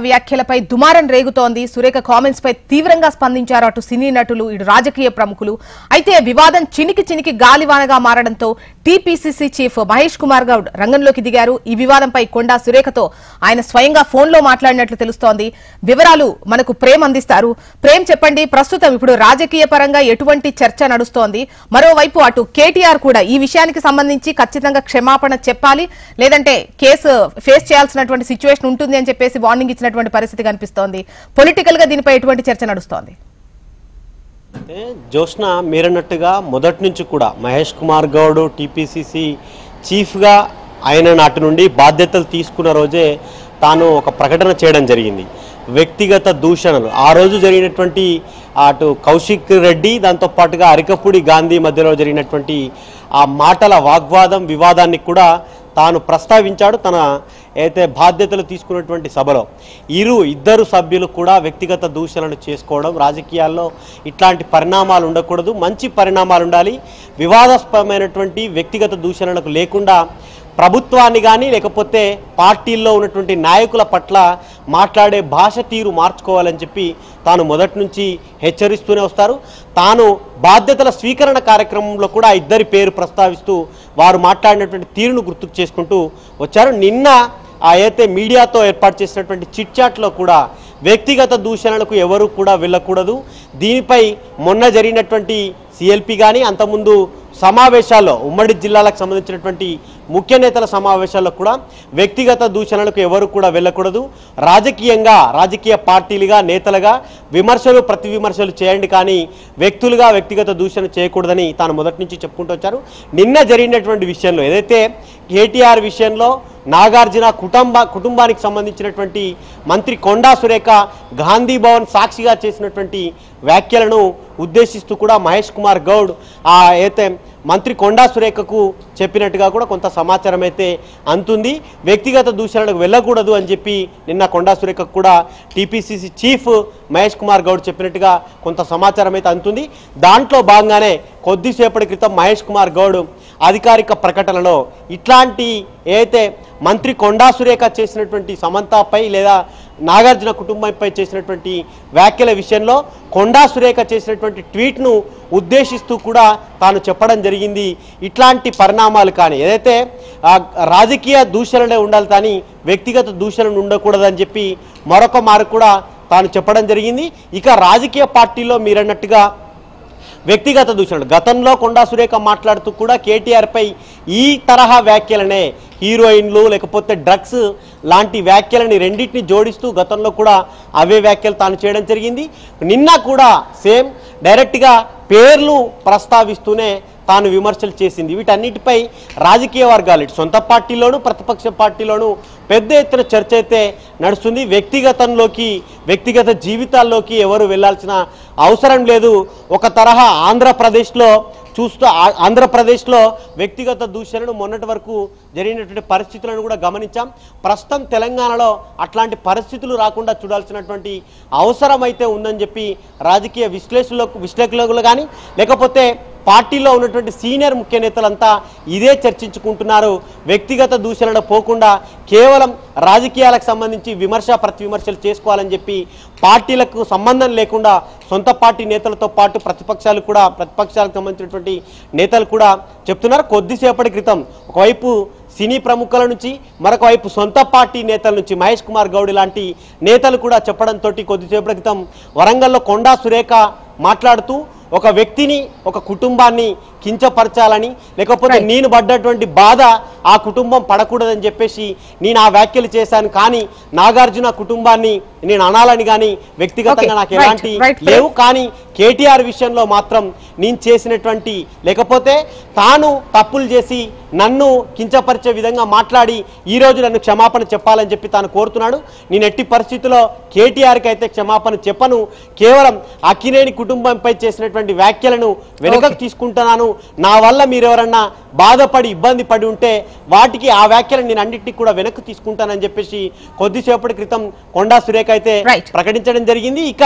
వ్యాఖ్యలపై దుమారం రేగుతోంది. సురేఖ కామెంట్స్ పై తీవ్రంగా స్పందించారు అటు సినీ నటులు ఇటు రాజకీయ ప్రముఖులు. అయితే వివాదం చినికి గాలివానగా మారడంతో టీపీసీసీ చీఫ్ మహేష్ కుమార్ గౌడ్ రంగంలోకి దిగారు. ఈ వివాదంపై కొండా సురేఖతో ఆయన స్వయంగా ఫోన్లో మాట్లాడినట్లు తెలుస్తోంది. వివరాలు మనకు ప్రేమ్ అందిస్తారు. ప్రేమ్, చెప్పండి, ప్రస్తుతం ఇప్పుడు రాజకీయ పరంగా ఎటువంటి చర్చ నడుస్తోంది? మరోవైపు అటు కేటీఆర్ కూడా ఈ విషయానికి సంబంధించి ఖచ్చితంగా క్షమాపణ చెప్పాలి, లేదంటే కేసు ఫేస్ చేయాల్సినటువంటి సిచ్యువేషన్ ఉంటుంది అని చెప్పేసి వార్నింగ్ ఇచ్చినటువంటి పరిస్థితి కనిపిస్తోంది. పొలిటికల్ గా దీనిపై ఎటువంటి చర్చ నడుస్తోంది? జోష్న మీరన్నట్టుగా మొదటి నుంచి కూడా మహేష్ కుమార్ గౌడ్ టీపీసీసీ చీఫ్గా ఆయన నాటి నుండి బాధ్యతలు తీసుకున్న రోజే తాను ఒక ప్రకటన చేయడం జరిగింది. వ్యక్తిగత దూషణలు ఆ రోజు జరిగినటువంటి అటు కౌశిక్ రెడ్డి దాంతోపాటుగా అరికపూడి గాంధీ మధ్యలో జరిగినటువంటి ఆ మాటల వాగ్వాదం వివాదాన్ని కూడా తాను ప్రస్తావించాడు తన అయితే బాధ్యతలు తీసుకున్నటువంటి సభలో. ఇద్దరు సభ్యులు కూడా వ్యక్తిగత దూషణలు చేసుకోవడం, రాజకీయాల్లో ఇట్లాంటి పరిణామాలు ఉండకూడదు, మంచి పరిణామాలు ఉండాలి, వివాదాస్పదమైనటువంటి వ్యక్తిగత దూషణలకు లేకుండా ప్రభుత్వాన్ని కానీ లేకపోతే పార్టీల్లో ఉన్నటువంటి నాయకుల పట్ల మాట్లాడే భాష తీరు మార్చుకోవాలని చెప్పి తాను మొదటి నుంచి హెచ్చరిస్తూనే వస్తారు. తాను బాధ్యతల స్వీకరణ కార్యక్రమంలో కూడా ఇద్దరి పేరు ప్రస్తావిస్తూ వారు మాట్లాడినటువంటి తీరును గుర్తుకు చేసుకుంటూ వచ్చారు. నిన్న అయితే మీడియాతో ఏర్పాటు చేసినటువంటి చిట్ చాట్లో కూడా వ్యక్తిగత దూషణలకు ఎవరు కూడా వెళ్ళకూడదు, దీనిపై మొన్న జరిగినటువంటి సిఎల్పి కానీ అంతకుముందు సమావేశాల్లో ఉమ్మడి జిల్లాలకు సంబంధించినటువంటి ముఖ్య నేతల సమావేశాల్లో కూడా వ్యక్తిగత దూషణలకు ఎవరు కూడా వెళ్ళకూడదు, రాజకీయ పార్టీలుగా నేతలుగా విమర్శలు ప్రతి విమర్శలు చేయండి, కానీ వ్యక్తులుగా వ్యక్తిగత దూషణ చేయకూడదని తాను మొదటి నుంచి చెప్పుకుంటూ వచ్చారు. నిన్న జరిగినటువంటి విషయంలో ఏదైతే కేటీఆర్ విషయంలో నాగార్జున కుటుంబానికి సంబంధించినటువంటి మంత్రి కొండా సురేఖ గాంధీ భవన్ సాక్షిగా చేసినటువంటి వ్యాఖ్యలను ఉద్దేశిస్తూ కూడా మహేష్ కుమార్ గౌడ్ అయితే మంత్రి కొండా సురేఖకు చెప్పినట్టుగా కూడా కొంత సమాచారం అయితే అందుతుంది. వ్యక్తిగత దూషణలకు వెళ్ళకూడదు అని చెప్పి నిన్న కొండా సురేఖకు కూడా టీపీసీసీ చీఫ్ మహేష్ కుమార్ గౌడ్ చెప్పినట్టుగా కొంత సమాచారం అయితే అందుతుంది. దాంట్లో భాగంగానే కొద్దిసేపటి క్రితం మహేష్ కుమార్ గౌడ్ అధికారిక ప్రకటనలో ఇట్లాంటి ఏదైతే మంత్రి కొండా సురేఖ చేసినటువంటి సమంతపై లేదా నాగార్జున కుటుంబంపై చేసినటువంటి వ్యాఖ్యల విషయంలో కొండా సురేఖ చేసినటువంటి ట్వీట్ను ఉద్దేశిస్తూ కూడా తాను చెప్పడం జరిగింది. ఇట్లాంటి పరిణామాలు కానీ ఏదైతే రాజకీయ దూషణలే ఉండాలి కానీ వ్యక్తిగత దూషణలు ఉండకూడదని చెప్పి మరొక మారు కూడా తాను చెప్పడం జరిగింది. ఇక రాజకీయ పార్టీలో మీరన్నట్టుగా వ్యక్తిగత దూషణలు గతంలో కొండా సురేఖ మాట్లాడుతూ కూడా కేటీఆర్పై ఈ తరహా వ్యాఖ్యలనే హీరోయిన్లు లేకపోతే డ్రగ్స్ లాంటి వ్యాఖ్యలని రెండింటిని జోడిస్తూ గతంలో కూడా అవే వ్యాఖ్యలు తాను చేయడం జరిగింది. నిన్న కూడా సేమ్ డైరెక్ట్గా పేర్లు ప్రస్తావిస్తూనే తాను విమర్శలు చేసింది. వీటన్నిటిపై రాజకీయ వర్గాలు ఇటు సొంత పార్టీలోను ప్రతిపక్ష పార్టీలోను పెద్ద ఎత్తున చర్చ అయితే నడుస్తుంది. వ్యక్తిగత జీవితాల్లోకి ఎవరు వెళ్లాల్సిన అవసరం లేదు. ఒక తరహా ఆంధ్రప్రదేశ్లో వ్యక్తిగత దూషణను మొన్నటి వరకు జరిగినటువంటి పరిస్థితులను కూడా గమనించాం. ప్రస్తుతం తెలంగాణలో అట్లాంటి పరిస్థితులు రాకుండా చూడాల్సినటువంటి అవసరం అయితే ఉందని చెప్పి రాజకీయ విశ్లేషకులు కానీ లేకపోతే పార్టీలో ఉన్నటువంటి సీనియర్ ముఖ్య నేతలంతా ఇదే చర్చించుకుంటున్నారు. వ్యక్తిగత దూషణలు పోకుండా కేవలం రాజకీయాలకు సంబంధించి ప్రతి విమర్శలు చేసుకోవాలని చెప్పి పార్టీలకు సంబంధం లేకుండా సొంత పార్టీ నేతలతో పాటు ప్రతిపక్షాలకు సంబంధించినటువంటి నేతలు కూడా చెప్తున్నారు. కొద్దిసేపటి క్రితం ఒకవైపు సినీ ప్రముఖుల నుంచి మరొక వైపు సొంత పార్టీ నేతల నుంచి మహేష్ కుమార్ గౌడ్ లాంటి నేతలు కూడా చెప్పడంతో కొద్దిసేపటి క్రితం వరంగల్లో కొండా సురేఖ మాట్లాడుతూ ఒక వ్యక్తిని ఒక కుటుంబాన్ని కించపరచాలని లేకపోతే నేను పడ్డటువంటి బాధ ఆ కుటుంబం పడకూడదని చెప్పేసి నేను ఆ వ్యాఖ్యలు చేశాను, కానీ నాగార్జున కుటుంబాన్ని నేను అనాలని కానీ వ్యక్తిగతంగా నాకు ఎలాంటి లేవు, కానీ కేటీఆర్ విషయంలో మాత్రం నేను చేసినటువంటి లేకపోతే తాను తప్పులు చేసి నన్ను కించపరిచే విధంగా మాట్లాడి ఈరోజు నన్ను క్షమాపణ చెప్పాలని చెప్పి తాను కోరుతున్నాడు. నేను ఎట్టి పరిస్థితుల్లో కేటీఆర్కి అయితే క్షమాపణ చెప్పను, కేవలం అక్కినేని కుటుంబంపై చేసినటువంటి వ్యాఖ్యలను వెనుకకు తీసుకుంటున్నాను. నా వల్ల మీరు ఎవరన్నా బాధపడి ఇబ్బంది పడి ఉంటే వాటికి ఆ వ్యాఖ్యలను నేను అన్నింటినీ కూడా వెనక్కి తీసుకుంటానని చెప్పేసి కొద్దిసేపటి క్రితం కొండా సురేఖ అయితే ప్రకటించడం జరిగింది. ఇక